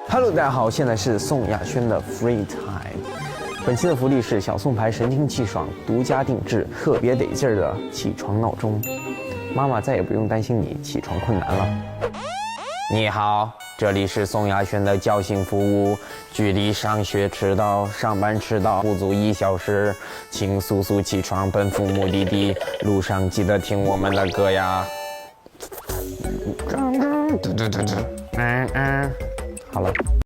Hello，大家好，现在是宋亚轩的 Free Time。本期的福利是小宋牌神清气爽、独家定制、特别得劲儿的起床闹钟，妈妈再也不用担心你起床困难了。你好，这里是宋亚轩的叫醒服务，距离上学迟到、上班迟到不足1小时，请速速起床奔赴目的地，路上记得听我们的歌呀。好了。